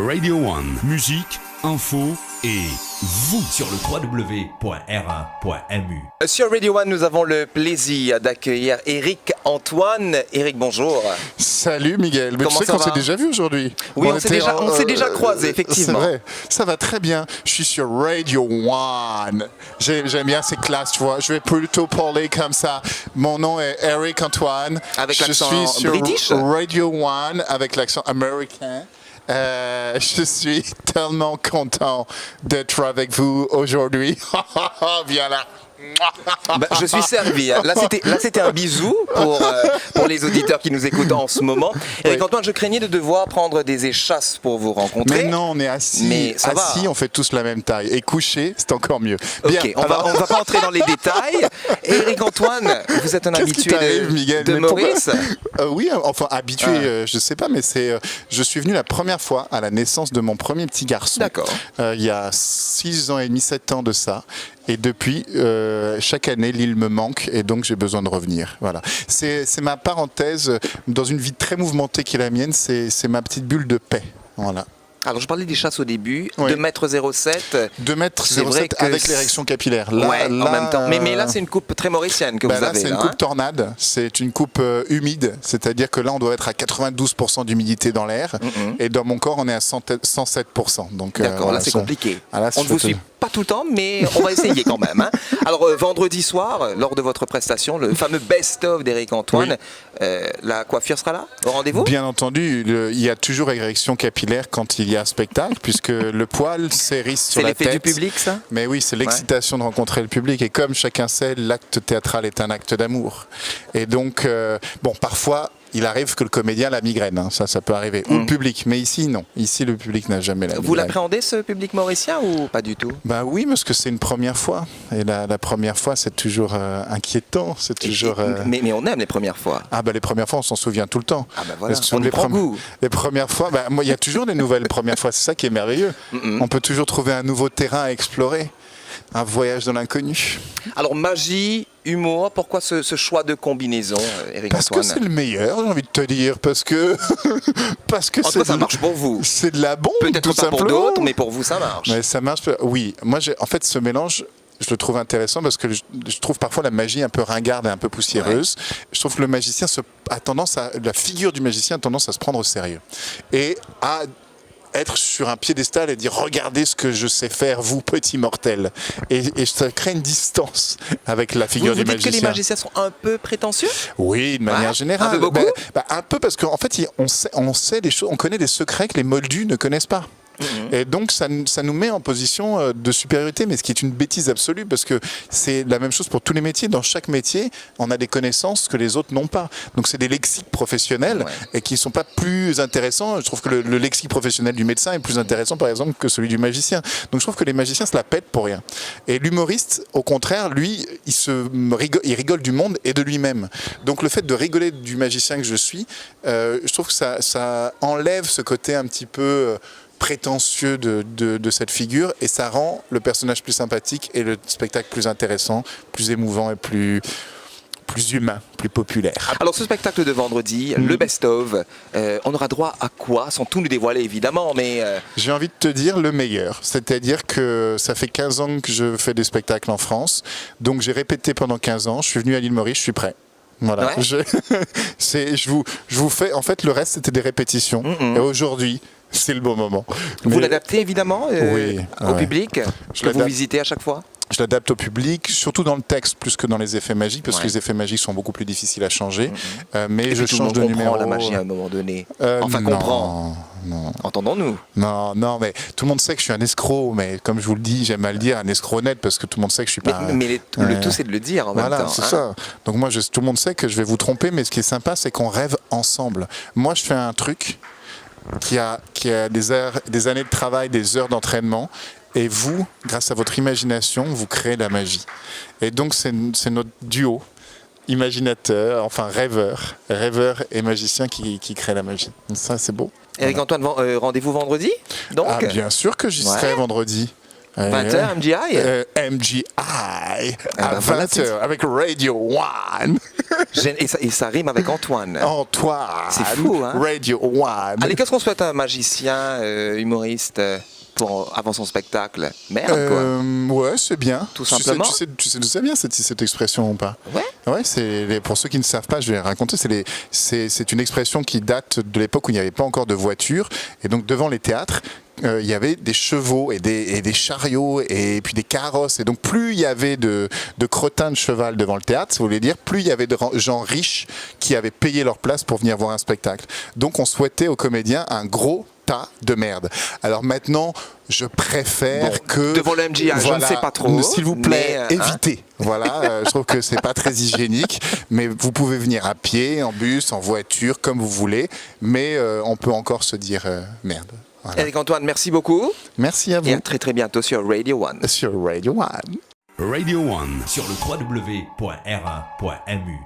Radio One. Musique, info et vous sur le www.r1.mu. Sur Radio One, nous avons le plaisir d'accueillir Éric Antoine. Éric, bonjour. Salut Miguel. Mais Comment tu sais ça qu'on va s'est déjà vu aujourd'hui. Oui, on s'est déjà croisés, effectivement. C'est vrai. Ça va très bien. Je suis sur Radio One. J'aime bien ces classes, tu vois. Je vais plutôt parler comme ça. Mon nom est Éric Antoine. Avec l'accent je suis sur british Radio One avec l'accent américain. Je suis tellement content d'être avec vous aujourd'hui. Viens là. Bah, je suis servi. Là, c'était un bisou pour les auditeurs qui nous écoutent en ce moment. Éric Antoine, je craignais de devoir prendre des échasses pour vous rencontrer. Mais non, on est assis. Mais ça va. On fait tous la même taille. Et couché, c'est encore mieux. Bien, Bien, on va pas entrer dans les détails. Éric Antoine, vous êtes un habitué de Maurice. Oui, enfin habitué, je sais pas, mais je suis venu la première fois à la naissance de mon premier petit garçon. D'accord. Il y a 6 ans et demi, 7 ans de ça. Et depuis, chaque année, l'île me manque et donc j'ai besoin de revenir. Voilà. C'est ma parenthèse dans une vie très mouvementée qui est la mienne. C'est ma petite bulle de paix. Voilà. Alors, je parlais des chasses au début. Oui. 2,07 m. 2,07 m avec l'érection capillaire. Là, en même temps. Mais là, c'est une coupe très mauricienne que vous avez. Là, c'est une coupe tornade. C'est une coupe humide. C'est-à-dire que là, on doit être à 92% d'humidité dans l'air. Et dans mon corps, on est à 107%. Donc, d'accord, là, c'est compliqué. Là, on ne vous suit pas tout le temps, mais on va essayer quand même. Hein. Alors, vendredi soir, lors de votre prestation, le fameux best-of d'Éric Antoine, la coiffure sera là, au rendez-vous ? Bien entendu, il y a toujours érection capillaire quand il y a un spectacle, puisque le poil s'érisse sur la tête. C'est l'effet du public, ça ? Mais oui, c'est l'excitation de rencontrer le public. Et comme chacun sait, l'acte théâtral est un acte d'amour. Et donc, parfois, il arrive que le comédien a la migraine, hein. Ça peut arriver. Ou le public, mais ici, non. Ici, le public n'a jamais la migraine. Vous l'appréhendez, ce public mauricien, ou pas du tout ? Bah oui, parce que c'est une première fois. Et la première fois, c'est toujours inquiétant. C'est toujours. Mais on aime les premières fois. Ah bah les premières fois, on s'en souvient tout le temps. Ah bah voilà, on y prend goût. Les premières fois, moi, il y a toujours des nouvelles premières fois. C'est ça qui est merveilleux. On peut toujours trouver un nouveau terrain à explorer. Un voyage dans l'inconnu. Alors, magie, humour, pourquoi ce choix de combinaison, Éric Antoine ? Parce que c'est le meilleur, j'ai envie de te dire. Parce que ça marche pour vous. C'est de la bombe, peut-être tout pas simplement. pour d'autres, mais pour vous, ça marche. Mais ça marche. Oui. Moi, en fait, ce mélange, je le trouve intéressant parce que je trouve parfois la magie un peu ringarde et un peu poussiéreuse. Ouais. Je trouve que le magicien la figure du magicien a tendance à se prendre au sérieux. Et à être sur un piédestal et dire regardez ce que je sais faire, vous petits mortels, et ça crée une distance avec la figure du magicien. Vous dites que les magiciens sont un peu prétentieux ? Oui, de manière générale. Un peu beaucoup ? Un peu parce qu'en fait on sait des choses, on connaît des secrets que les moldus ne connaissent pas. Et donc ça nous met en position de supériorité, mais ce qui est une bêtise absolue, parce que c'est la même chose pour tous les métiers. Dans chaque métier, on a des connaissances que les autres n'ont pas. Donc c'est des lexiques professionnels et qui ne sont pas plus intéressants. Je trouve que le lexique professionnel du médecin est plus intéressant, par exemple, que celui du magicien. Donc je trouve que les magiciens se la pètent pour rien. Et l'humoriste, au contraire, lui, il rigole du monde et de lui-même. Donc le fait de rigoler du magicien que je suis, je trouve que ça enlève ce côté un petit peu prétentieux de cette figure, et ça rend le personnage plus sympathique et le spectacle plus intéressant, plus émouvant et plus humain, plus populaire. Alors ce spectacle de vendredi, le best-of, on aura droit à quoi ? Sans tout nous dévoiler évidemment, mais... J'ai envie de te dire le meilleur, c'est-à-dire que ça fait 15 ans que je fais des spectacles en France, donc j'ai répété pendant 15 ans, je suis venu à l'île Maurice, je suis prêt. Voilà, je vous fais, en fait le reste c'était des répétitions, et aujourd'hui c'est le bon moment. Vous l'adaptez évidemment au public que vous visitez à chaque fois ? Je l'adapte au public, surtout dans le texte plus que dans les effets magiques, parce que les effets magiques sont beaucoup plus difficiles à changer. Mais je change de numéro. La magie à un moment donné. Non. Entendons-nous. Non, mais tout le monde sait que je suis un escroc, mais comme je vous le dis, j'aime à le dire, un escroc net, parce que tout le monde sait que je suis pas. Mais le tout, c'est de le dire en même temps. Voilà, c'est ça. Donc moi, tout le monde sait que je vais vous tromper, mais ce qui est sympa, c'est qu'on rêve ensemble. Moi, je fais un truc qui a des années de travail, des heures d'entraînement. Et vous, grâce à votre imagination, vous créez la magie. Et donc, c'est notre duo, imaginateur, enfin rêveur et magicien qui crée la magie. Donc ça, c'est beau. Éric Antoine, rendez-vous vendredi donc. Ah, bien sûr que j'y serai vendredi. 20h MGI MGI à 20h avec Radio One. Et ça rime avec Antoine. Antoine. C'est fou, hein? Radio One. Allez, qu'est-ce qu'on souhaite à un magicien, humoriste avant son spectacle? Merde, quoi. Ouais, c'est bien. Tout simplement. Tu sais bien cette expression ou pas? Ouais. Ouais, pour ceux qui ne savent pas, je vais raconter. C'est une expression qui date de l'époque où il n'y avait pas encore de voiture. Et donc, devant les théâtres, il y avait des chevaux et des chariots et puis des carrosses. Et donc, plus il y avait de crottins de cheval devant le théâtre, ça voulait dire plus il y avait de gens riches qui avaient payé leur place pour venir voir un spectacle. Donc, on souhaitait aux comédiens un gros tas de merde. Alors maintenant, je préfère que... Devant le MGA, je ne sais pas trop. S'il vous plaît, mais, évitez. Voilà, je trouve que c'est pas très hygiénique, mais vous pouvez venir à pied, en bus, en voiture, comme vous voulez, mais on peut encore se dire merde. Voilà. Éric Antoine, merci beaucoup. Merci à vous. Et à très très bientôt sur Radio One. Sur Radio One. Radio One. Sur le www.r1.mu.